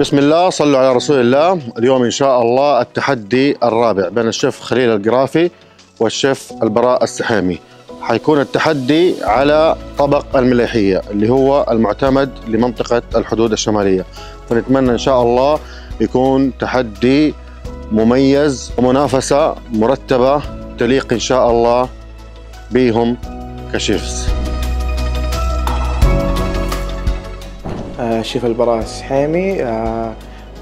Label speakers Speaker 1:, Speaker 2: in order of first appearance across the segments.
Speaker 1: بسم الله، صلوا على رسول الله. اليوم إن شاء الله التحدي الرابع بين الشيف خليل القرافي والشيف البراء السحيمي. حيكون التحدي على طبق المليحية اللي هو المعتمد لمنطقة الحدود الشمالية، فنتمنى إن شاء الله يكون تحدي مميز ومنافسة مرتبة تليق إن شاء الله بهم كشيفز.
Speaker 2: شيف البراء السحيمي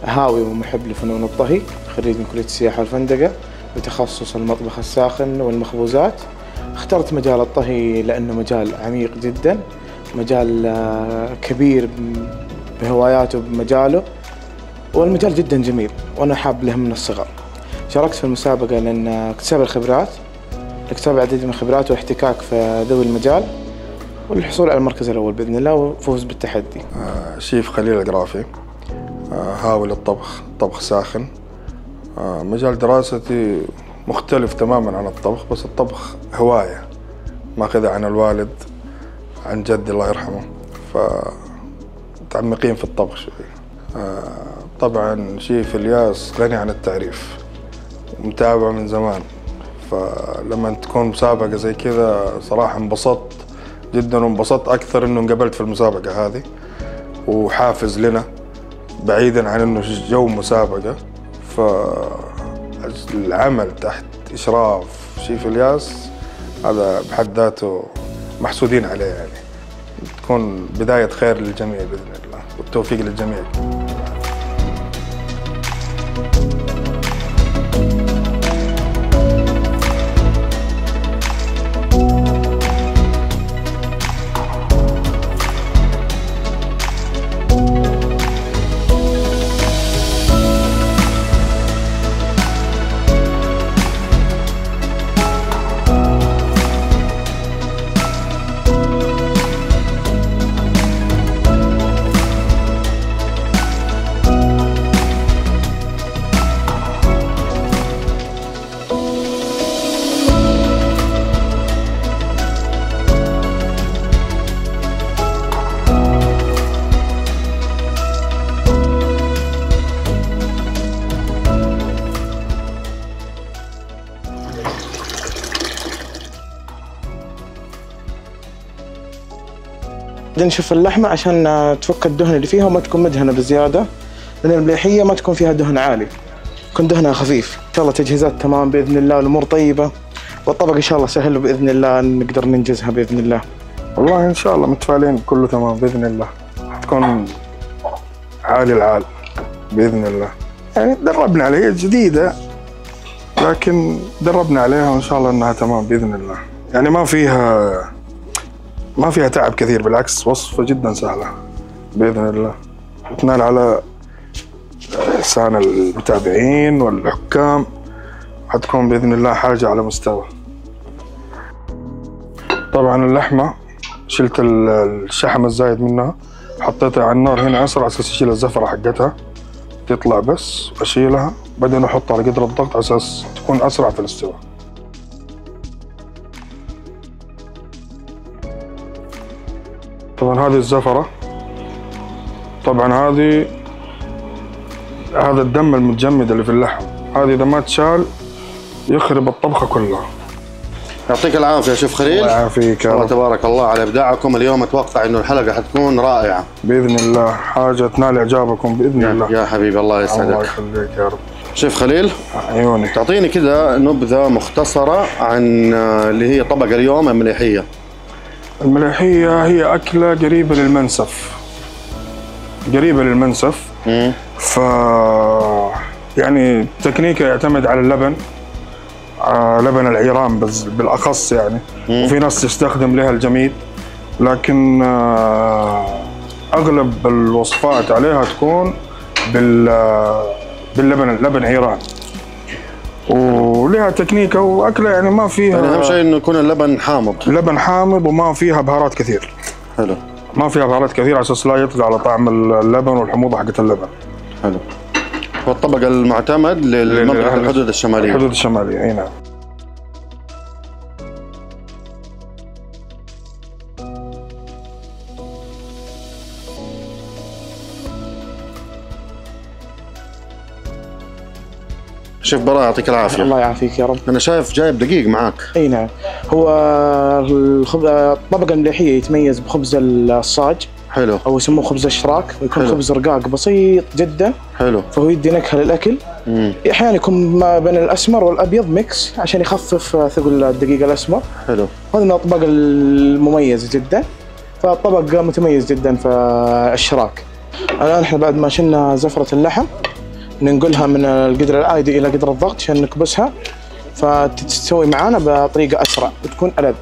Speaker 2: هاوي ومحب لفنون الطهي، خريج من كلية السياحة والفندقة بتخصص المطبخ الساخن والمخبوزات. اخترت مجال الطهي لأنه مجال عميق جدا، مجال كبير بهواياته بمجاله، والمجال جدا جميل وأنا حاب له من الصغر. شاركت في المسابقة لأن اكتساب الخبرات، اكتساب العديد من الخبرات واحتكاك في ذوي المجال، والحصول على المركز الأول بإذن الله وفوز بالتحدي.
Speaker 3: شيف خليل القرافي، هاوي للطبخ، طبخ ساخن. مجال دراستي مختلف تماما عن الطبخ، بس الطبخ هواية ماخذها عن الوالد عن جدي الله يرحمه، فمتعمقين في الطبخ شوي. طبعا شيف الياس غني عن التعريف، متابع من زمان، فلما تكون مسابقة زي كذا صراحة انبسطت جدا، وانبسطت أكثر إنه انقبلت في المسابقة هذه، وحافز لنا بعيدا عن إنه جو مسابقة. فالعمل تحت إشراف شيف الياس هذا بحد ذاته محسودين عليه، يعني تكون بداية خير للجميع بإذن الله، والتوفيق للجميع.
Speaker 2: نشوف اللحمة عشان تفك الدهن اللي فيها وما تكون مدهنة بزيادة، لأن المليحية ما تكون فيها دهن عالي، يكون دهنها خفيف. إن شاء الله تجهيزات تمام بإذن الله والأمور طيبة، والطبق إن شاء الله سهل بإذن الله نقدر ننجزها بإذن الله.
Speaker 3: والله إن شاء الله متفائلين كله تمام بإذن الله، حتكون عالي العال بإذن الله. يعني دربنا عليها، هي جديدة لكن دربنا عليها وإن شاء الله إنها تمام بإذن الله. يعني ما فيها تعب كثير، بالعكس وصفة جدا سهلة بإذن الله، وتنال على إحسان المتابعين والحكام، حتكون بإذن الله حاجة على مستوى. طبعا اللحمة شلت الشحم الزايد منها، حطيتها على النار هنا أسرع على أساس أشيل الزفرة حقتها تطلع بس، وأشيلها بعدين أحطها على قدر الضغط على أساس تكون أسرع في الاستواء. طبعا هذه الزفرة، طبعا هذا الدم المتجمد اللي في اللحم، هذه إذا ما تشال يخرب الطبخة كلها.
Speaker 1: يعطيك العافية شيف خليل.
Speaker 3: الله يعافيك يا رب.
Speaker 1: تبارك الله على إبداعكم اليوم. أتوقع إنه الحلقة حتكون رائعة
Speaker 3: بإذن الله، حاجة تنال إعجابكم بإذن الله.
Speaker 1: يا حبيبي الله يسعدك.
Speaker 3: الله يخليك يا رب.
Speaker 1: شيف خليل،
Speaker 3: عيونك،
Speaker 1: تعطيني كذا نبذة مختصرة عن اللي هي طبق اليوم المليحية.
Speaker 3: المليحية هي أكلة قريبة للمنسف، يعني تكنيكها يعتمد على اللبن، لبن العيران بالأخص يعني. وفي ناس تستخدم لها الجميد، لكن أغلب الوصفات عليها تكون لبن عيران، ولها تكنيكة وأكلة يعني ما فيها.
Speaker 1: يعني أهم شيء إنه يكون اللبن حامض.
Speaker 3: لبن حامض وما فيها بهارات كثير.
Speaker 1: حلو.
Speaker 3: ما فيها بهارات كثير على أساس لا يطغى على طعم اللبن والحموضة حقت اللبن.
Speaker 1: حلو. والطبق المعتمد للمنطقة الحدود الشمالية.
Speaker 3: الحدود الشمالية، أي نعم.
Speaker 1: شيف براء يعطيك العافيه.
Speaker 2: الله يعافيك يا رب.
Speaker 1: انا شايف جايب دقيق معاك.
Speaker 2: اي نعم. هو الطبق المليحيه يتميز بخبز الصاج.
Speaker 1: حلو.
Speaker 2: او يسموه خبز الشراك، ويكون
Speaker 1: حلو.
Speaker 2: خبز رقاق بسيط جدا.
Speaker 1: حلو.
Speaker 2: فهو يدي نكهه للاكل. احيانا يكون ما بين الاسمر والابيض ميكس عشان يخفف ثقل الدقيق الاسمر. حلو. هذا من الاطباق المميزه جدا. فالطبق متميز جدا في الشراك. الان احنا بعد ما شلنا زفره اللحم ننقلها من القدر العادي الى قدر الضغط عشان نكبسها، فتستوي معانا بطريقه اسرع وتكون ألذ.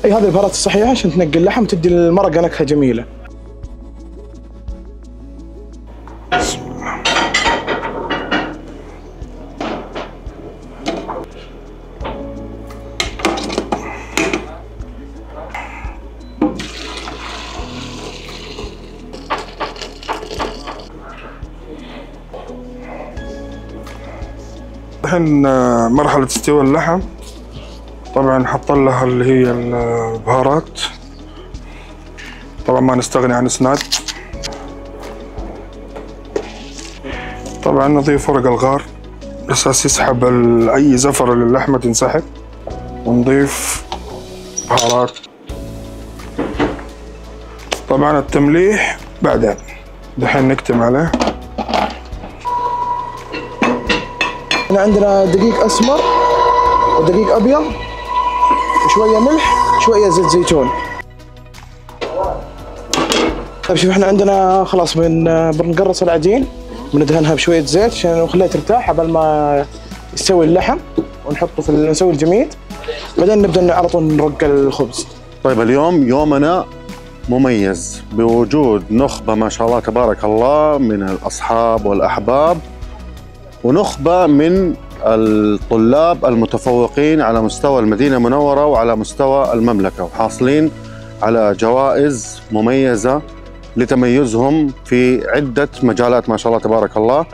Speaker 2: اي هذه البهارات الصحيحه عشان تنقي اللحم وتدي المرقه نكهه جميله.
Speaker 3: الحين مرحلة استوى اللحم، طبعا نحط لها اللي هي البهارات. طبعا ما نستغني عن اسناد. طبعا نضيف ورق الغار اساس يسحب اي زفرة للحمة تنسحب، ونضيف بهارات. طبعا التمليح بعدين، دحين نكتم عليه.
Speaker 2: هنا عندنا دقيق اسمر ودقيق ابيض وشويه ملح شويه زيت زيتون. طيب شوف احنا عندنا خلاص بنقرص العجين، بندهنها بشويه زيت عشان نخليها ترتاح قبل ما يستوي اللحم، ونحطه نسوي الجميد، بعدين نبدا على طول نرق الخبز.
Speaker 1: طيب اليوم يومنا مميز بوجود نخبه ما شاء الله تبارك الله من الاصحاب والاحباب، ونخبة من الطلاب المتفوقين على مستوى المدينة المنورة وعلى مستوى المملكة، وحاصلين على جوائز مميزة لتميزهم في عدة مجالات ما شاء الله تبارك الله.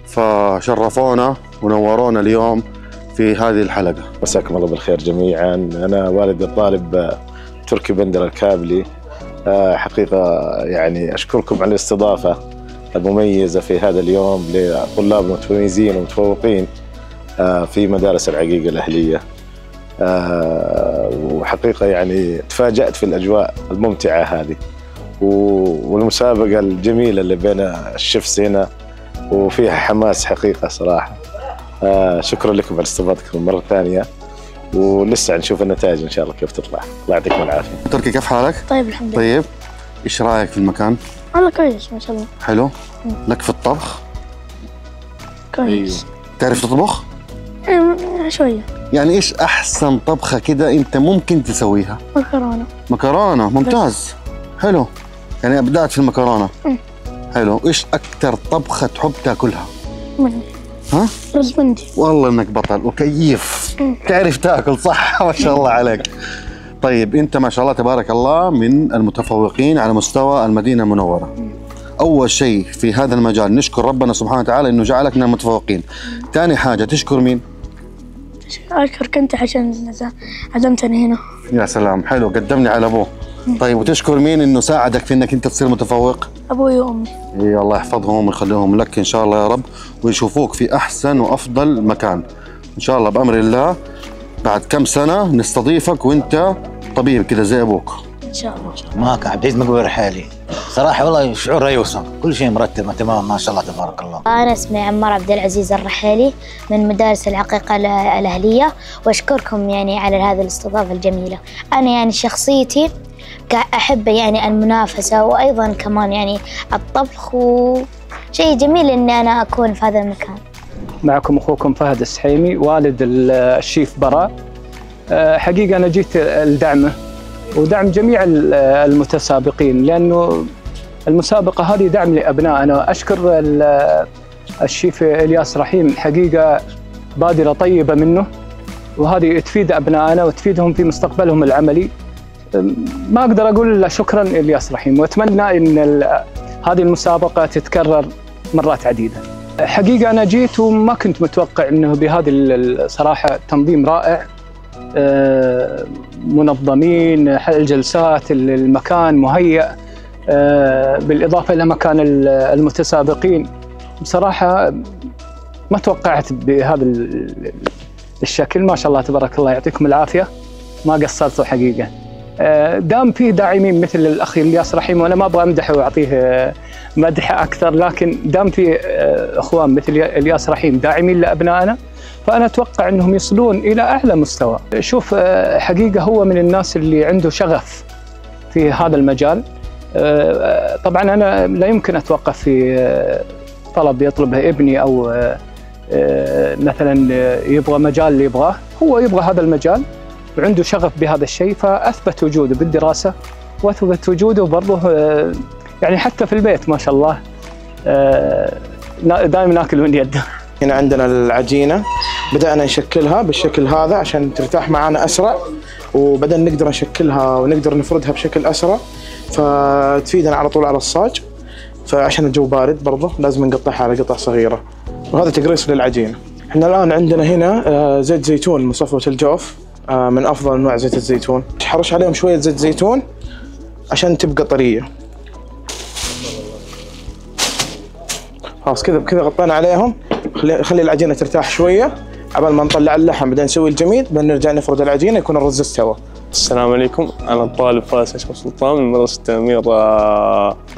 Speaker 1: فشرفونا ونورونا اليوم في هذه الحلقة.
Speaker 4: مساكم الله بالخير جميعا. أنا والد الطالب تركي بندر الكابلي. حقيقة يعني أشكركم على الاستضافة المميزة في هذا اليوم لطلاب متميزين ومتفوقين في مدارس العقيقة الأهلية. وحقيقة يعني تفاجأت في الأجواء الممتعة هذه والمسابقة الجميلة اللي بين الشيفs هنا، وفيها حماس حقيقة صراحة. شكرا لكم على استضافتكم مرة ثانية، ولسه نشوف النتائج إن شاء الله كيف تطلع. الله يعطيكم العافية.
Speaker 1: تركي كيف حالك؟
Speaker 5: طيب الحمد لله.
Speaker 1: طيب إيش رأيك في المكان؟
Speaker 5: والله كويس ما شاء الله.
Speaker 1: حلو؟ لك في الطبخ؟
Speaker 5: كويس.
Speaker 1: تعرف تطبخ؟
Speaker 5: شوية.
Speaker 1: يعني إيش أحسن طبخة كده أنت ممكن تسويها؟
Speaker 5: مكرونة.
Speaker 1: مكرونة، ممتاز. حلو. يعني بدأت في المكرونة. حلو. إيش أكثر طبخة تحب تاكلها؟
Speaker 5: مندي.
Speaker 1: ها؟
Speaker 5: رز مندي.
Speaker 1: والله إنك بطل وكيف. تعرف تاكل صح ما شاء الله عليك. طيب أنت ما شاء الله تبارك الله من المتفوقين على مستوى المدينة المنورة. أول شيء في هذا المجال نشكر ربنا سبحانه وتعالى إنه جعلك من المتفوقين. ثاني حاجة تشكر مين؟
Speaker 5: أشكرك أنت عشان عزمتني هنا.
Speaker 1: يا سلام، حلو، قدمني على أبوه. طيب وتشكر مين إنه ساعدك في إنك أنت تصير متفوق؟
Speaker 5: أبوي وأمي.
Speaker 1: إي الله يحفظهم ويخليهم لك إن شاء الله يا رب، ويشوفوك في أحسن وأفضل مكان إن شاء الله بأمر الله. بعد كم سنة نستضيفك وأنت طبيب كذا زي أبوك
Speaker 5: إن شاء الله.
Speaker 6: معك عبد العزيز مقبول رحالي. صراحة والله شعور لا يوصف، كل شيء مرتب تمام ما شاء الله تبارك الله.
Speaker 7: أنا اسمي عمار عبد العزيز الرحالي من مدارس العقيقة الأهلية، وأشكركم يعني على هذه الاستضافة الجميلة. أنا يعني شخصيتي أحب يعني المنافسة، وأيضا كمان يعني الطبخ، وشيء جميل إني أنا أكون في هذا المكان.
Speaker 8: معكم أخوكم فهد السحيمي والد الشيف براء. حقيقة أنا جيت لدعمه ودعم جميع المتسابقين، لأنه المسابقة هذه دعم لأبنائنا. أشكر الشيف إلياس رحيم، حقيقة بادرة طيبة منه، وهذه تفيد أبنائنا وتفيدهم في مستقبلهم العملي. ما أقدر أقول إلا شكرا إلياس رحيم، وأتمنى أن هذه المسابقة تتكرر مرات عديدة. حقيقة أنا جيت وما كنت متوقع أنه بهذه الصراحة تنظيم رائع، منظمين، الجلسات، المكان مهيأ، بالإضافة إلى مكان المتسابقين. بصراحة ما توقعت بهذا الشكل، ما شاء الله تبارك الله، يعطيكم العافية، ما قصرتوا حقيقة. دام فيه داعمين مثل الأخ الياس رحيم، وأنا ما أبغى أمدحه وأعطيه مدح أكثر، لكن دام فيه أخوان مثل الياس رحيم داعمين لأبنائنا، فأنا أتوقع أنهم يصلون إلى أعلى مستوى. شوف حقيقة هو من الناس اللي عنده شغف في هذا المجال. طبعا أنا لا يمكن أتوقف في طلب يطلبه ابني أو مثلا يبغى مجال اللي يبغاه، هو يبغى هذا المجال وعنده شغف بهذا الشيء، فأثبت وجوده بالدراسة وأثبت وجوده برضه يعني حتى في البيت ما شاء الله دائما ناكل من يده.
Speaker 2: هنا عندنا العجينة بدأنا نشكلها بالشكل هذا عشان ترتاح معنا أسرع، وبدأنا نقدر نشكلها ونقدر نفردها بشكل أسرع، فتفيدنا على طول على الصاج. فعشان الجو بارد برضه لازم نقطعها على قطع صغيرة، وهذا تقريص للعجينة. احنا الآن عندنا هنا زيت زيتون مصفوة الجوف، من أفضل أنواع زيت الزيتون. حرش عليهم شوية زيت زيتون عشان تبقى طرية. خلاص كذا غطينا عليهم، خلي العجينة ترتاح شوية عبال ما نطلع اللحم، بعدين نسوي الجميد، بعدين نرجع نفرد العجينة يكون الرز استوى.
Speaker 9: السلام عليكم، أنا الطالب فارس أشرف سلطان من مدرسة الأمير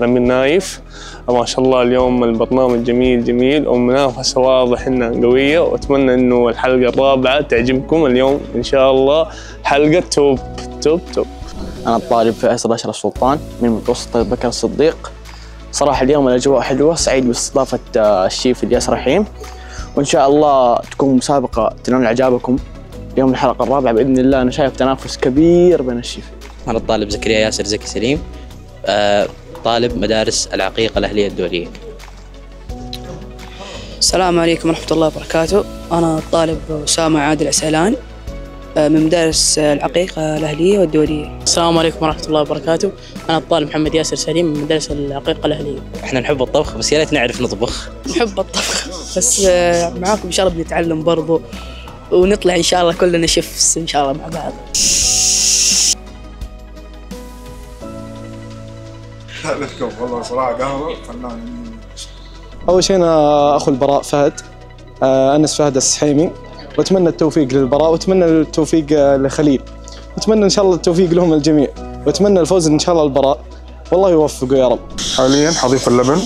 Speaker 9: رمي النايف. ما شاء الله اليوم البرنامج جميل والمنافسة واضح إنها قوية، وأتمنى إنه الحلقة الرابعة تعجبكم اليوم إن شاء الله، حلقة توب.
Speaker 10: أنا الطالب فيصل أشرف سلطان من متوسط بكر الصديق. صراحة اليوم الأجواء حلوة، سعيد باستضافة الشيف الياس رحيم، وإن شاء الله تكون مسابقة تنال إعجابكم. اليوم الحلقة الرابعة بإذن الله، أنا شايف تنافس كبير بين الشيف.
Speaker 11: أنا الطالب زكريا ياسر زكي سليم، طالب مدارس العقيقة الأهلية الدولية.
Speaker 12: السلام عليكم ورحمة الله وبركاته. أنا الطالب أسامة عادل عسيلان من مدارس العقيقة الأهلية والدولية.
Speaker 13: السلام عليكم ورحمة الله وبركاته. أنا الطالب محمد ياسر سليم من مدارس العقيقة الأهلية.
Speaker 11: إحنا نحب الطبخ، بس يا ريت نعرف نطبخ.
Speaker 12: نحب الطبخ بس معاكم إن شاء الله بنتعلم برضو، ونطلع إن شاء الله كلنا شيفs إن شاء الله مع بعض.
Speaker 3: لكم والله صراحة قهوة فنان.
Speaker 14: أول شيء أنا أخو البراء فهد، أنس فهد السحيمي، وأتمنى التوفيق للبراء، وأتمنى التوفيق لخليل، وأتمنى إن شاء الله التوفيق لهم الجميع، وأتمنى الفوز إن شاء الله البراء، والله يوفقه يا رب.
Speaker 3: حاليا حضيف اللبن،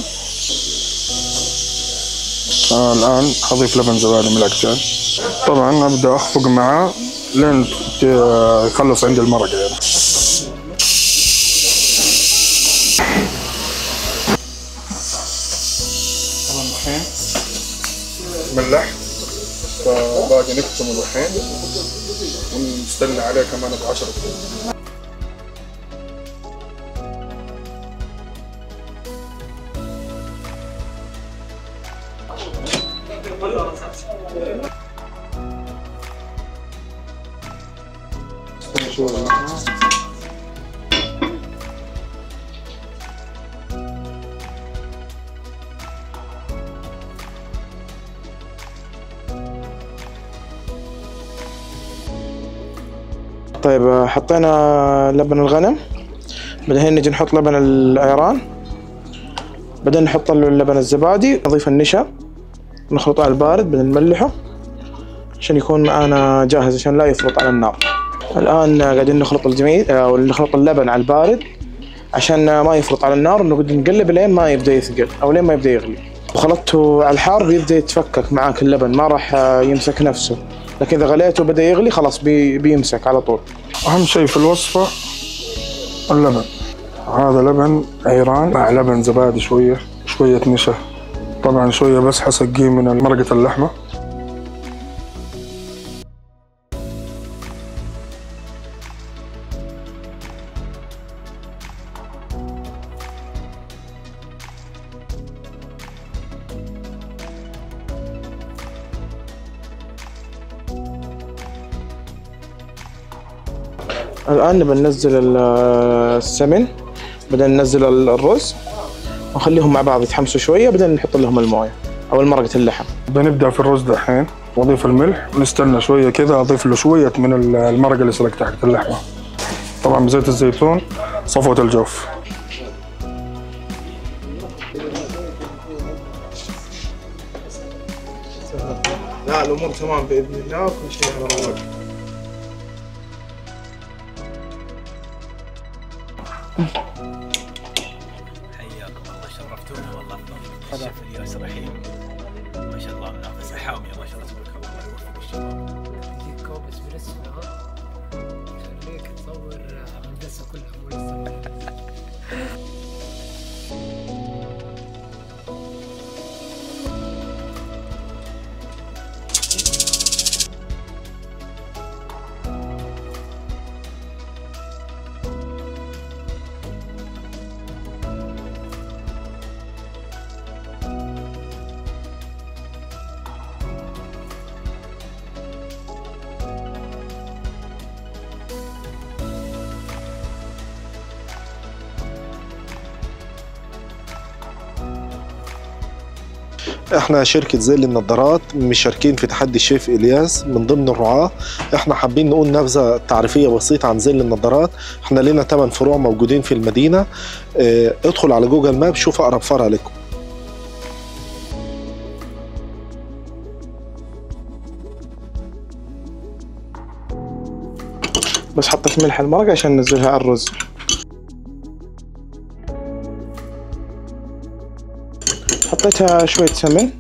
Speaker 3: الآن حضيف لبن زبادي ملعقتين. طبعا أبدأ أخفق معاه لين يخلص عندي المرقة يعني. طبعا الحين ملح، فباقي نكتمه الحين ونستنى عليه كمان 10 دقائق.
Speaker 2: طيب حطينا لبن الغنم، بعدين نجي نحط لبن العيران، بعدين نحط له اللبن الزبادي، نضيف النشا، نخلطه على البارد، بعدين نملحه عشان يكون معانا جاهز عشان لا يفرط على النار. الآن قاعدين نخلط الجميع أو نخلط اللبن على البارد عشان ما يفرط على النار، ونقعد نقلب لين ما يبدأ يثقل أو لين ما يبدأ يغلي. وخلطته على الحار بيبدأ يتفكك معاك اللبن، ما راح يمسك نفسه، لكن إذا غليته بدأ يغلي خلاص بيمسك على طول.
Speaker 3: أهم شيء في الوصفة اللبن، هذا لبن عيران مع لبن زبادي شوية نشا، طبعا شوية بس حسقيه من مرقة اللحمة.
Speaker 2: الآن بننزل السمن، بعدين ننزل الرز ونخليهم مع بعض يتحمسوا شوية، بعدين نحط لهم الموية أو مرقة اللحم.
Speaker 3: بنبدأ في الرز دحين، وأضيف الملح ونستنى شوية كذا، أضيف له شوية من المرقة اللي سلقتها حقت اللحمة، طبعا بزيت الزيتون صفوة الجوف.
Speaker 2: لا الامور تمام باذن الله وكل شيء على رواق.
Speaker 15: حياكم الله شرفتونا والله. الشيف الياس رحيم ما شاء الله منافسه حاميه ما شاء الله تبارك الله يوفق الشباب. يجيك كوب اسبريسو خليك تصور هندسه كلها مو
Speaker 14: احنا شركة زي للنظارات مشاركين في تحدي الشيف الياس من ضمن الرعاة. احنا حابين نقول نبذة تعريفية بسيطة عن زي للنظارات. احنا لنا 8 فروع موجودين في المدينة. ادخل على جوجل ماب شوف اقرب فرع لكم.
Speaker 2: بس حطيت ملح المرقة عشان ننزلها على الرز. حطيتها شوية سمن،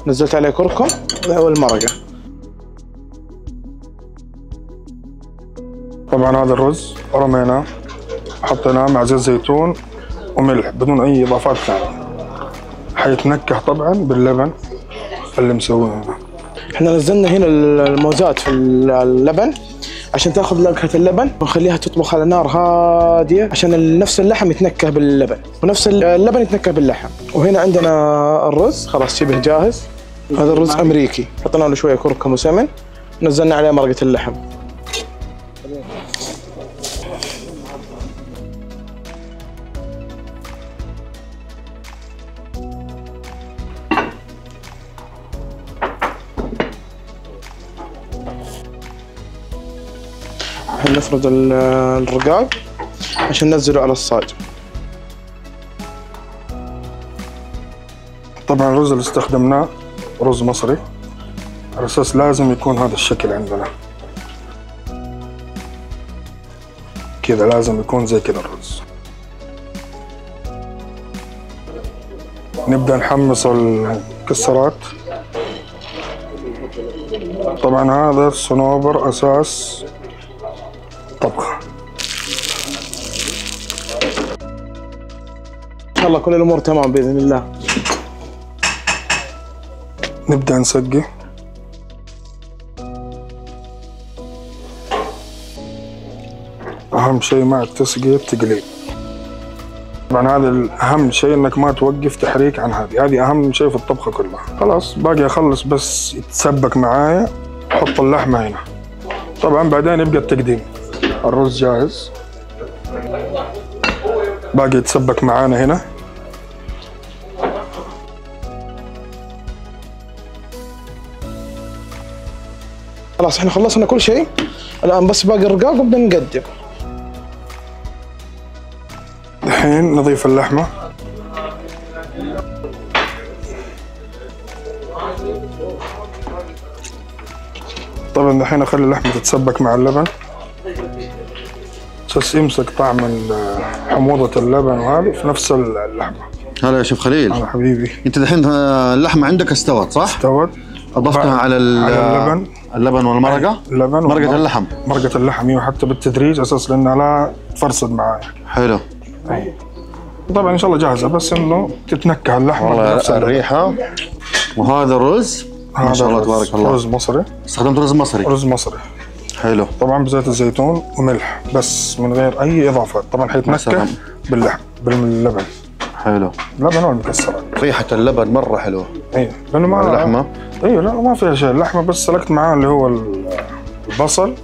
Speaker 2: نزلت عليه كركم والمرقة.
Speaker 3: طبعا هذا الرز رميناه حطيناه مع زيت زيتون وملح بدون اي اضافات ثانية. حيتنكه طبعا باللبن اللي مسويه هنا.
Speaker 2: احنا نزلنا هنا الموزات في اللبن عشان تاخذ نكهة اللبن ونخليها تطبخ على نار هادية عشان نفس اللحم يتنكه باللبن ونفس اللبن يتنكه باللحم. وهنا عندنا الرز خلاص شبه جاهز. هذا الرز امريكي حطينا له شوية كركم وسمن ونزلنا عليه مرقة اللحم. نفرد الرقاق عشان ننزله على الصاج.
Speaker 3: طبعا الرز اللي استخدمناه رز مصري على اساس لازم يكون هذا الشكل عندنا كذا، لازم يكون زي كذا الرز. نبدأ نحمص المكسرات. طبعا هذا الصنوبر اساس طبخ.
Speaker 2: ان شاء الله كل الامور تمام باذن الله.
Speaker 3: نبدأ نسقي. اهم شيء مع التسقية التقليب. طبعا هذا اهم شيء انك ما توقف تحريك عن هذه اهم شيء في الطبخة كلها. خلاص باقي اخلص بس يتسبك معايا. احط اللحمة هنا. طبعا بعدين يبقى التقديم. الرز جاهز باقي يتسبك معانا هنا.
Speaker 2: خلاص احنا خلصنا كل شيء الان بس باقي الرقاق ونبدا نقدم.
Speaker 3: الحين نضيف اللحمة. طبعا الحين اخلي اللحمة تتسبك مع اللبن بس يمسك طعم حموضة اللبن وهذه في نفس اللحمة.
Speaker 1: هلا يا شيف خليل.
Speaker 3: هلا حبيبي.
Speaker 1: انت الحين اللحمة عندك استوت صح؟
Speaker 3: استوت.
Speaker 1: اضفتها على اللبن والمرقة؟
Speaker 3: اللبن
Speaker 1: مرقة اللحم.
Speaker 3: مرقة اللحم ايوه حتى بالتدريج اساس لانها لا تفرصد معايا.
Speaker 1: حلو.
Speaker 3: طبعا ان شاء الله جاهزة بس انه تتنكه اللحمة
Speaker 1: والله الريحة. وهذا رز ما شاء الله تبارك الله.
Speaker 3: رز مصري.
Speaker 1: استخدمت رز مصري.
Speaker 3: رز مصري.
Speaker 1: حلو.
Speaker 3: طبعا بزيت الزيتون وملح بس من غير اي اضافات. طبعا حيتنكه باللحم باللبن.
Speaker 1: حلو.
Speaker 3: اللبن والمكسرات.
Speaker 1: ريحة اللبن مرة حلوة.
Speaker 3: ايوه لانه ما
Speaker 1: اللحمة.
Speaker 3: ايوه لا ما فيها شيء. اللحمة بس سلقت معاه اللي هو البصل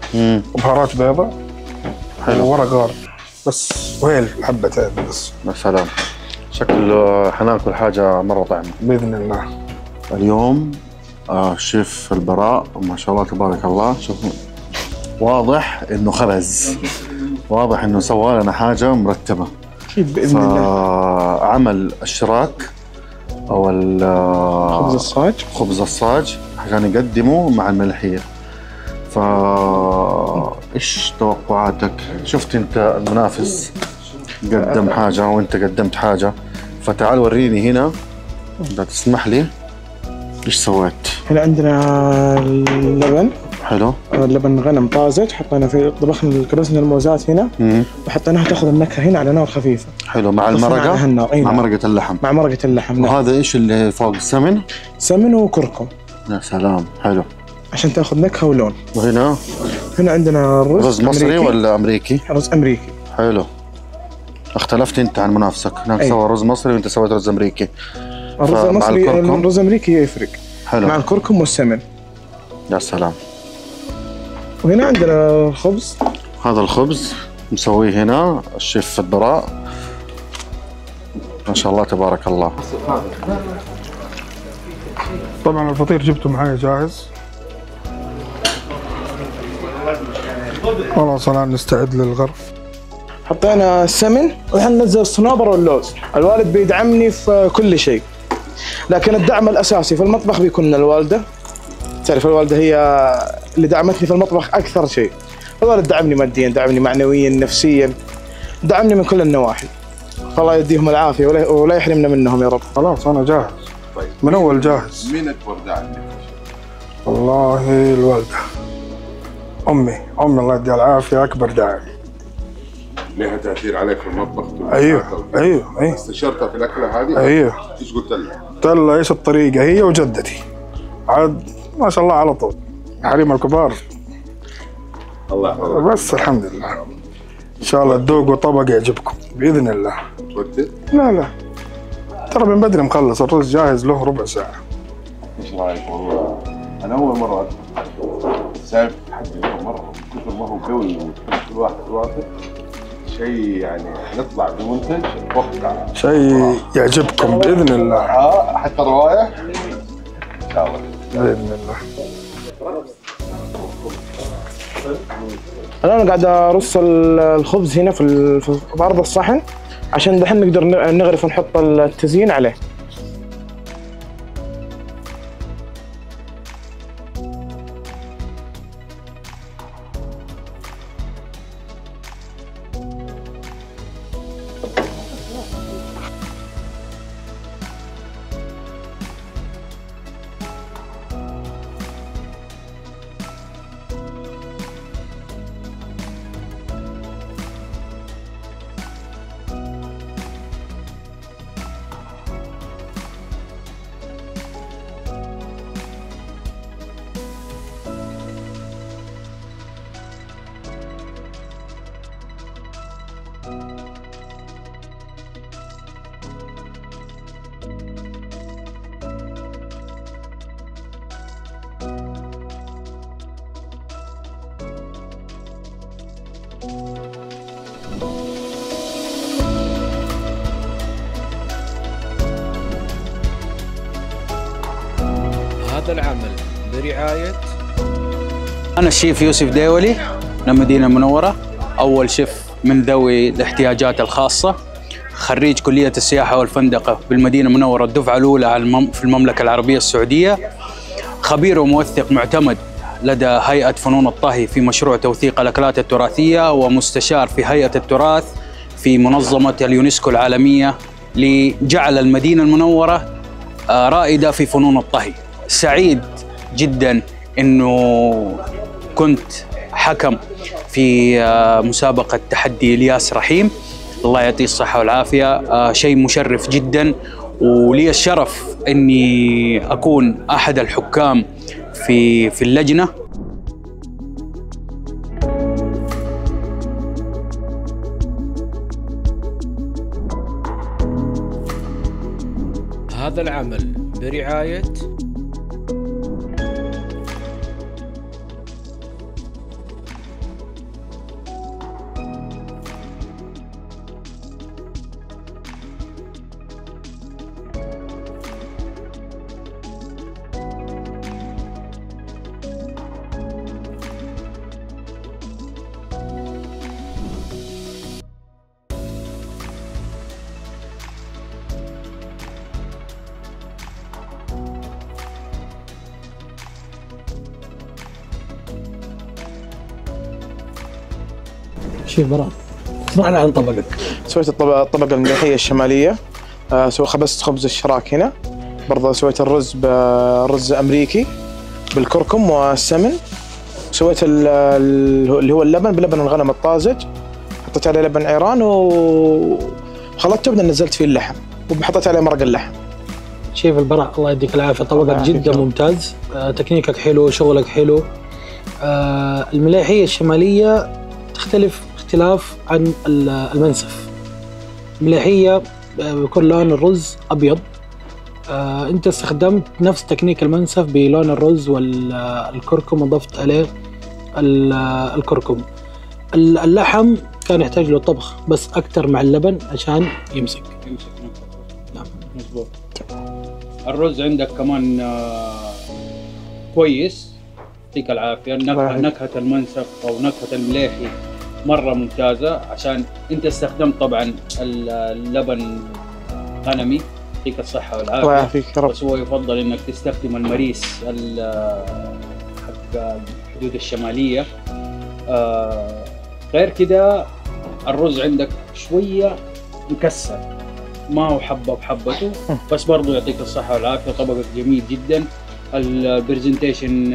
Speaker 3: وبهارات بيضاء. حلو. ورق غار بس وهيل حبتين بس.
Speaker 1: يا سلام. شكله حناكل حاجة مرة طعمة.
Speaker 3: بإذن الله.
Speaker 1: اليوم الشيف البراء ما شاء الله تبارك الله. شوفوا واضح انه خبز. واضح انه سوى لنا حاجة مرتبة.
Speaker 2: اكيد باذن الله.
Speaker 1: عمل الشراك أو خبز الصاج عشان يقدموا مع الملحية. إيش توقعاتك؟ شفت أنت المنافس قدم حاجة وأنت قدمت حاجة، فتعال وريني هنا إذا تسمح لي إيش سويت.
Speaker 2: هنا عندنا اللبن
Speaker 1: حلو،
Speaker 2: لبن غنم طازج، حطينا في طبخنا كرسنا الموزات هنا وحطيناها تاخذ النكهه هنا على نار خفيفه.
Speaker 1: حلو، مع المرقه، مع مرقه اللحم.
Speaker 2: مع مرقه اللحم.
Speaker 1: وهذا ايش اللي فوق؟ السمن؟
Speaker 2: سمن وكركم.
Speaker 1: يا سلام، حلو،
Speaker 2: عشان تاخذ نكهه ولون.
Speaker 1: وهنا
Speaker 2: عندنا
Speaker 1: رز مصري ولا امريكي؟
Speaker 2: رز امريكي.
Speaker 1: حلو، اختلفت انت عن منافسك، هناك سوى رز مصري وانت سويت رز امريكي.
Speaker 2: الرز المصري الرز الامريكي يفرق.
Speaker 1: حلو،
Speaker 2: مع الكركم والسمن.
Speaker 1: يا سلام.
Speaker 2: وهنا عندنا الخبز.
Speaker 1: هذا الخبز مسويه هنا الشيف البراء، ما شاء الله تبارك الله.
Speaker 3: طبعا الفطير جبته معايا جاهز، خلاص الان نستعد للغرف.
Speaker 2: حطينا السمن وحننزل الصنوبر واللوز. الوالد بيدعمني في كل شيء، لكن الدعم الاساسي في المطبخ بيكون من الوالده. تعرف الوالده هي اللي دعمتني في المطبخ اكثر شيء. الوالد دعمني ماديا، دعمني معنويا، نفسيا، دعمني من كل النواحي. فالله يديهم العافيه ولا يحرمنا منهم يا رب.
Speaker 3: خلاص انا جاهز، من اول جاهز.
Speaker 16: مين اكبر داعم؟
Speaker 3: والله الوالده، امي الله يديها العافيه اكبر داعم.
Speaker 16: لها تاثير عليك في المطبخ؟
Speaker 3: ايوه
Speaker 16: استشرتها في الاكله هذه؟
Speaker 3: ايوه.
Speaker 16: ايش قلت لها؟
Speaker 3: قلت لها ايش الطريقه، هي وجدتي عاد ما شاء الله على طول، حريم الكبار.
Speaker 16: الله يحفظك.
Speaker 3: بس الحمد لله، ان شاء الله تذوقوا طبق يعجبكم باذن الله.
Speaker 16: توتر؟
Speaker 3: لا ترى من بدري مخلص، الرز جاهز له ربع ساعه.
Speaker 16: ايش رايك؟ والله انا اول مره سايب تحدي مره، كثر ما هو قوي وكل واحد واثق، شيء يعني نطلع بمنتج اتوقع
Speaker 3: شيء يعجبكم باذن الله.
Speaker 16: حتى الروائح ان شاء الله
Speaker 3: باذن الله.
Speaker 2: الآن قاعد أرص الخبز هنا في عرض الصحن عشان دحين نقدر نغرف ونحط التزيين عليه.
Speaker 15: هذا العمل برعاية
Speaker 17: أنا الشيف يوسف ديولي من المدينة المنورة، أول شيف من ذوي الاحتياجات الخاصة، خريج كلية السياحة والفندقة بالمدينة المنورة الدفعة الأولى في المملكة العربية السعودية، خبير وموثق معتمد لدى هيئة فنون الطهي في مشروع توثيق الأكلات التراثية، ومستشار في هيئة التراث في منظمة اليونسكو العالمية لجعل المدينة المنورة رائدة في فنون الطهي. سعيد جدا أنه كنت حكم في مسابقة تحدي إلياس رحيم، الله يعطيه الصحة والعافية، شيء مشرف جدا، ولي الشرف أني أكون أحد الحكام في اللجنة.
Speaker 15: هذا العمل برعاية
Speaker 18: شيف براء، اشرحنا عن طبقك.
Speaker 2: سويت الطبقة المليحية الشمالية، خبزت خبز الشراك هنا. برضه سويت الرز برز أمريكي بالكركم والسمن. سويت اللي هو اللبن بلبن الغنم الطازج، حطيت عليه لبن عيران وخلطته وبعدين نزلت فيه اللحم وحطيت عليه مرق اللحم.
Speaker 18: شيف البراء الله يديك العافية، طبقك جدا ممتاز، تكنيكك حلو، شغلك حلو. الملاحية الشمالية تختلف اختلاف عن المنسف. الملاحية بيكون لون الرز أبيض، أنت استخدمت نفس تكنيك المنسف بلون الرز والكركم وضفت عليه الكركم. اللحم كان يحتاج له طبخ بس أكتر مع اللبن عشان يمسك.
Speaker 17: نعم مظبوط. الرز عندك كمان كويس، يعطيك العافية. نكهة المنسف أو نكهة الملاحي مرة ممتازة، عشان أنت استخدمت طبعا اللبن غنمي، يعطيك الصحة والعافية.
Speaker 2: الله يعافيك يا رب.
Speaker 17: بس هو يفضل إنك تستخدم المريس حق الحدود الشمالية. غير كده الرز عندك شوية مكسر، ما هو حبة بحبته، بس برضو يعطيك الصحة والعافية. طبقك جميل جدا، البرزنتيشن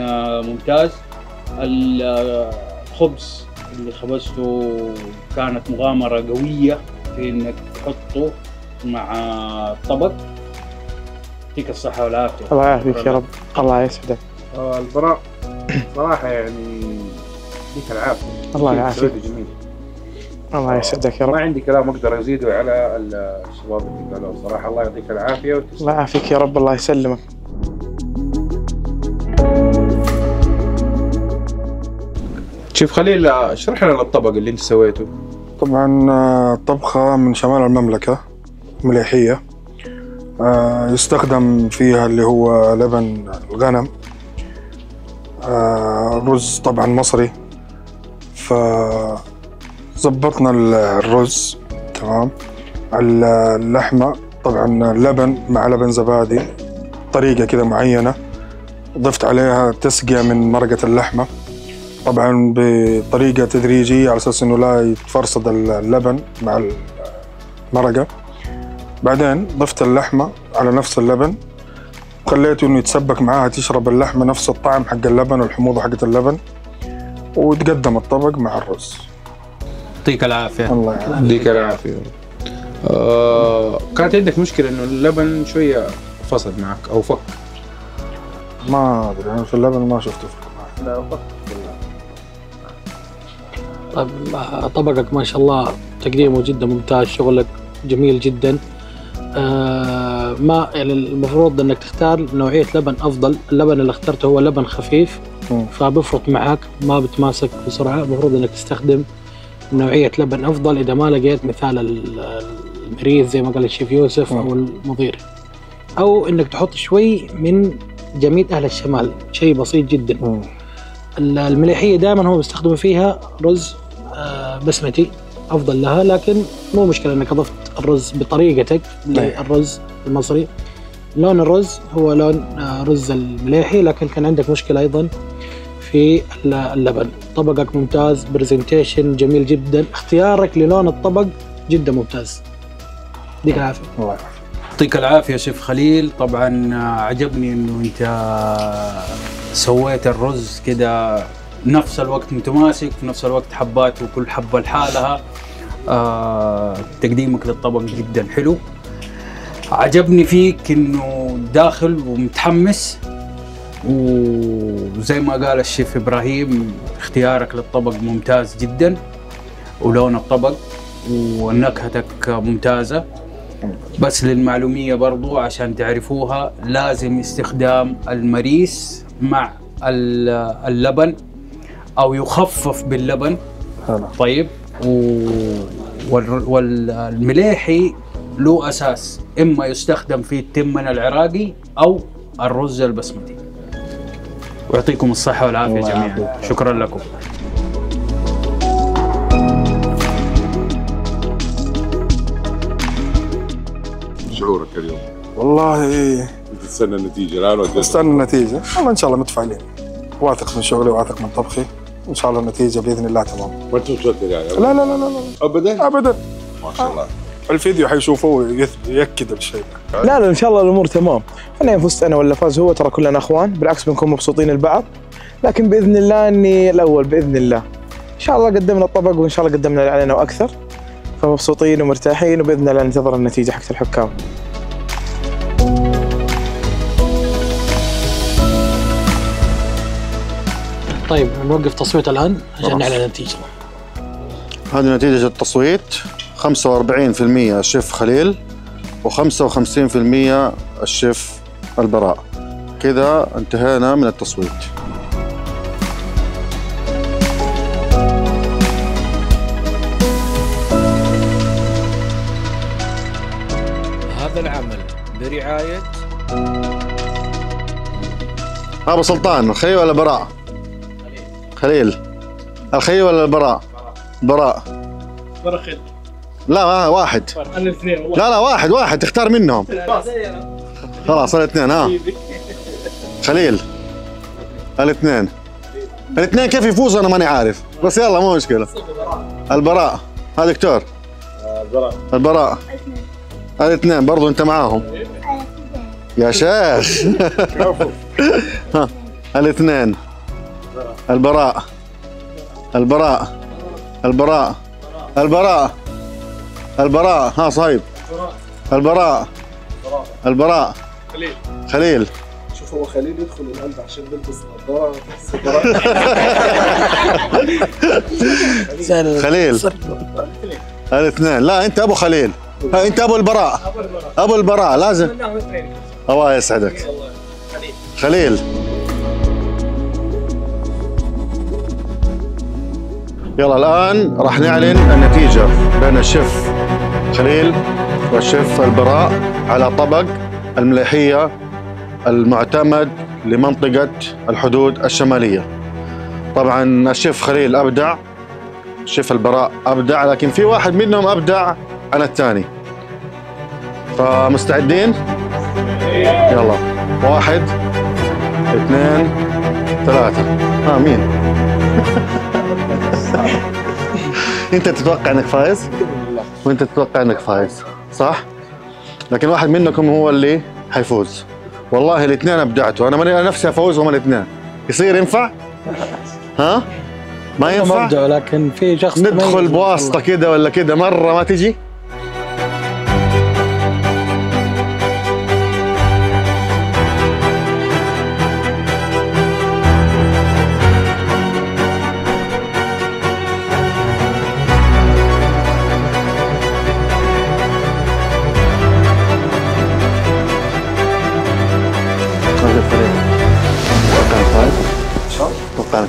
Speaker 17: ممتاز. الخبز اللي خبزته كانت مغامرة قوية في انك تحطه مع الطبق. يعطيك الصحة والعافية.
Speaker 2: الله يعافيك يا رب، الله يسعدك.
Speaker 19: البراء صراحة يعني يعطيك العافية.
Speaker 2: الله يعافيك.
Speaker 19: جميل.
Speaker 2: الله يسعدك يا رب.
Speaker 19: ما عندي كلام اقدر ازيده على الشباب اللي قالوا صراحة. الله يعطيك العافية.
Speaker 2: الله يعافيك يا رب، الله يسلمك.
Speaker 19: شيف خليل، اشرح لنا الطبق اللي انت سويته.
Speaker 3: طبعا طبخة من شمال المملكة مليحية، يستخدم فيها اللي هو لبن الغنم، رز طبعا مصري. فزبطنا الرز تمام، اللحمة طبعا لبن مع لبن زبادي طريقة كده معينة، ضفت عليها تسقية من مرقة اللحمة طبعا بطريقة تدريجية على أساس إنه لا يتفرصد اللبن مع المرقة. بعدين ضفت اللحمة على نفس اللبن، خليته إنه يتسبك معاها، تشرب اللحمة نفس الطعم حق اللبن والحموضة حقت اللبن، وتقدم الطبق مع الرز.
Speaker 17: يعطيك العافية.
Speaker 3: الله
Speaker 19: يعطيك العافية. كانت عندك مشكلة إنه اللبن شوية فصل معك أو فك؟
Speaker 3: ما أدري، أنا في اللبن ما شفته فك معي.
Speaker 19: لا فك.
Speaker 18: طيب طبقك ما شاء الله تقديمه جدا ممتاز، شغلك جميل جدا. ما يعني المفروض انك تختار نوعية لبن افضل. اللبن اللي اخترته هو لبن خفيف فبفرط معك، ما بتماسك بسرعة. المفروض انك تستخدم نوعية لبن افضل اذا ما لقيت مثال المريث زي ما قال الشيف يوسف او المضير، او انك تحط شوي من جميد اهل الشمال، شيء بسيط جدا. المليحية دائما هم بيستخدموا فيها رز بسمتي افضل لها، لكن مو مشكلة انك اضفت الرز بطريقتك للرز المصري. لون الرز هو لون رز المليحي، لكن كان عندك مشكلة ايضا في اللبن. طبقك ممتاز، برزنتيشن جميل جدا، اختيارك للون الطبق جدا ممتاز. يديك العافية.
Speaker 3: الله يعافيك.
Speaker 17: يعطيك العافية شيف خليل. طبعا عجبني انه انت سويت الرز كده نفس الوقت متماسك، في نفس الوقت حبات وكل حبة لحالها. تقديمك للطبق جدا حلو. عجبني فيك انه داخل ومتحمس، وزي ما قال الشيف ابراهيم اختيارك للطبق ممتاز جدا، ولون الطبق ونكهتك ممتازة. بس للمعلومية برضو عشان تعرفوها، لازم استخدام المريس مع اللبن أو يخفف باللبن. طيب، والمليحي له أساس، إما يستخدم فيه التمن العراقي أو الرز البسمتي. ويعطيكم الصحة والعافية جميعا. شكرا لكم.
Speaker 16: شعورك اليوم؟
Speaker 3: والله
Speaker 16: تستنى النتيجة الآن ولا
Speaker 3: استنى النتيجة؟ والله إن شاء الله متفائلين، واثق من شغلي واثق من طبخي، ان شاء الله النتيجه باذن الله تمام.
Speaker 16: ما انت متوتر يعني؟
Speaker 3: لا لا لا لا
Speaker 16: ابدا
Speaker 3: ابدا.
Speaker 16: ما شاء الله.
Speaker 3: الفيديو حيشوفوه ياكد الشيء.
Speaker 2: لا ان شاء الله الامور تمام. انا فزت انا ولا فاز هو، ترى كلنا اخوان، بالعكس بنكون مبسوطين البعض، لكن باذن الله اني الاول باذن الله. ان شاء الله قدمنا الطبق وان شاء الله قدمنا اللي علينا واكثر، فمبسوطين ومرتاحين وباذن الله ننتظر النتيجه حق الحكام.
Speaker 18: طيب نوقف تصويت الان عشان نعلن النتيجه.
Speaker 1: هذه نتيجه التصويت: 45% الشيف خليل و55% الشيف البراء. كذا انتهينا من التصويت.
Speaker 15: هذا العمل برعاية
Speaker 1: أبو سلطان، الخليل ولا براء؟ خليل. الخليل ولا البراء؟ براء.
Speaker 18: برخل.
Speaker 1: لا واحد.
Speaker 18: الاثنين والله.
Speaker 1: لا واحد تختار منهم. خلاص الاثنين. ها خليل. الاثنين كيف يفوزوا انا ماني عارف، بس يلا مو مشكلة. البراء. ها دكتور؟ البراء. الاثنين برضو انت معاهم يا شيخ. ها الاثنين. البراء. ها صهيب. البراء. خليل.
Speaker 14: شوف هو خليل يدخل الان عشان بيلبس نظاره.
Speaker 1: خليل. الاثنين. لا انت ابو خليل. انت ابو البراء. لازم. الله يسعدك. خليل. يلا الآن راح نعلن النتيجة بين الشيف خليل والشيف البراء على طبق المليحية المعتمد لمنطقة الحدود الشمالية. طبعا الشيف خليل أبدع، الشيف البراء أبدع، لكن في واحد منهم أبدع عن الثاني. فمستعدين؟ يلا 1 2 3. مين؟ انت تتوقع انك فايز وانت تتوقع انك فايز، صح؟ لكن واحد منكم هو اللي حيفوز. والله الاثنين ابدعتوا، انا نفسي افوز وهم الاثنين. يصير ينفع؟ ها؟ ما ينفع؟
Speaker 18: مبدع، لكن في شخص
Speaker 1: ندخل بواسطة كده ولا كده مرة ما تجي؟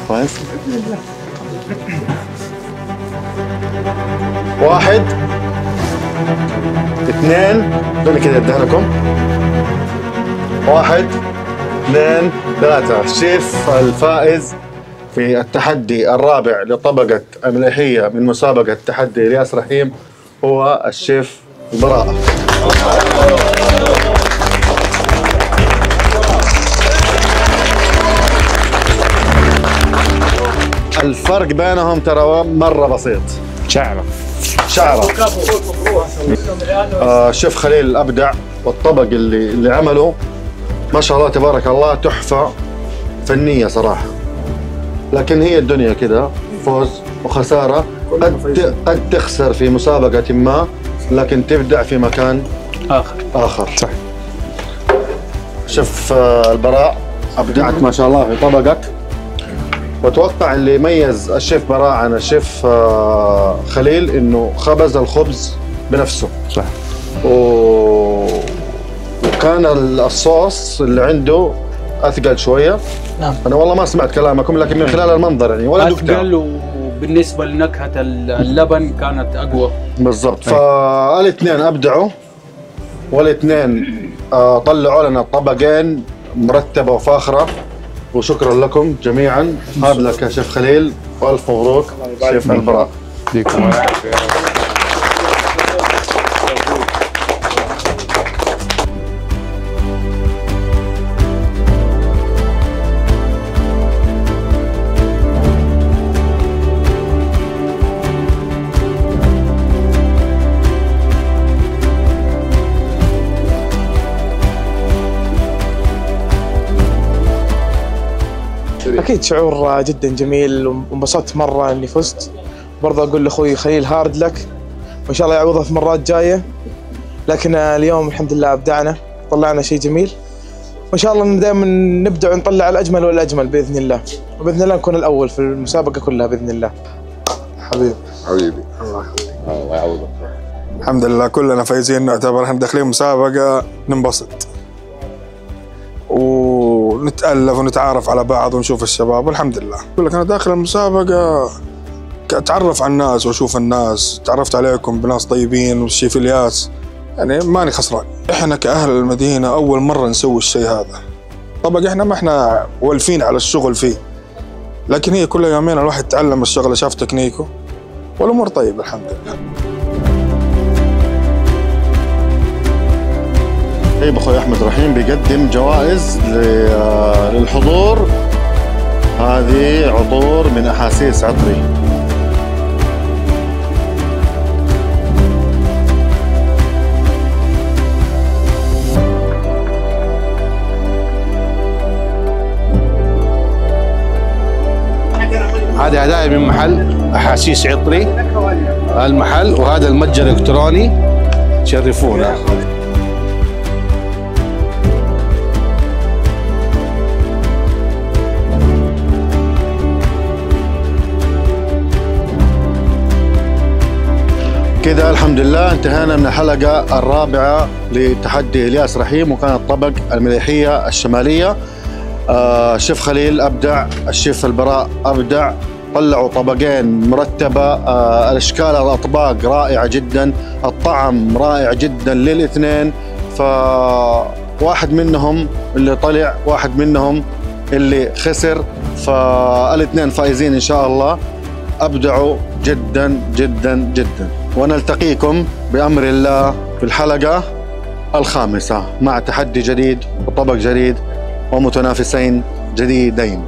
Speaker 1: كويس. 1 2 خليني كده اديها لكم. 1 2 3. الشيف الفائز في التحدي الرابع لطبقة المليحية من مسابقة تحدي الياس رحيم هو الشيف البراء. الفرق بينهم ترى مرة بسيط. شعرة. الشيف خليل أبدع، والطبق اللي عمله ما شاء الله تبارك الله تحفة فنية صراحة. لكن هي الدنيا كده، فوز وخسارة. قد تخسر في مسابقة ما، لكن تبدع في مكان آخر. صح. شيف البراء أبدعت ما شاء الله في طبقك، واتوقع اللي يميز الشيف براء عن الشيف خليل انه خبز الخبز بنفسه. صح. وكان الصوص اللي عنده اثقل شويه. نعم. انا والله ما سمعت كلامكم، لكن من خلال المنظر يعني ولا
Speaker 17: اثقل، وبالنسبه لنكهه اللبن كانت اقوى.
Speaker 1: بالضبط. فالاثنين ابدعوا، والاثنين طلعوا لنا طبقين مرتبه وفاخره. وشكرا لكم جميعا. هذا لك يا شيف خليل، والف مبروك شيف البراء. يديكم العافيه.
Speaker 2: اكيد شعور جدا جميل وانبسطت مره اني فزت. برضه اقول لاخوي خليل هارد لك وان شاء الله يعوضها في مرات جايه، لكن اليوم الحمد لله ابدعنا طلعنا شيء جميل، وان شاء الله دائما نبدع ونطلع الاجمل والاجمل باذن الله، وباذن الله نكون الاول في المسابقه كلها باذن الله.
Speaker 3: حبيبي
Speaker 16: حبيبي
Speaker 3: الله يعوضك. الحمد لله كلنا فايزين، نعتبر احنا داخلين مسابقه ننبسط ونتألف ونتعارف على بعض ونشوف الشباب، والحمد لله. أقول لك أنا داخل المسابقة أتعرف على الناس وأشوف الناس، تعرفت عليكم بناس طيبين والشيف الياس، يعني ماني خسران. إحنا كأهل المدينة أول مرة نسوي الشيء هذا. طبعا إحنا ما إحنا والفين على الشغل فيه، لكن هي كل يومين الواحد تعلم الشغلة، شاف تكنيكه والأمور طيبة الحمد لله.
Speaker 1: طيب اخوي احمد رحيم بيقدم جوائز للحضور. هذه عطور من احاسيس عطري.
Speaker 20: هذه هدايا من محل احاسيس عطري المحل، وهذا المتجر الالكتروني تشرفونا.
Speaker 1: كذا الحمد لله انتهينا من الحلقة الرابعة لتحدي الياس رحيم، وكانت طبق المليحية الشمالية. الشيف خليل أبدع، الشيف البراء أبدع، طلعوا طبقين مرتبة، الأشكال الأطباق رائعة جدا، الطعم رائع جدا للاثنين. فواحد منهم اللي طلع، واحد منهم اللي خسر، فالاثنين فائزين إن شاء الله. أبدعوا جدا جدا جدا، ونلتقيكم بأمر الله في الحلقة الخامسة مع تحدي جديد وطبق جديد ومتنافسين جديدين.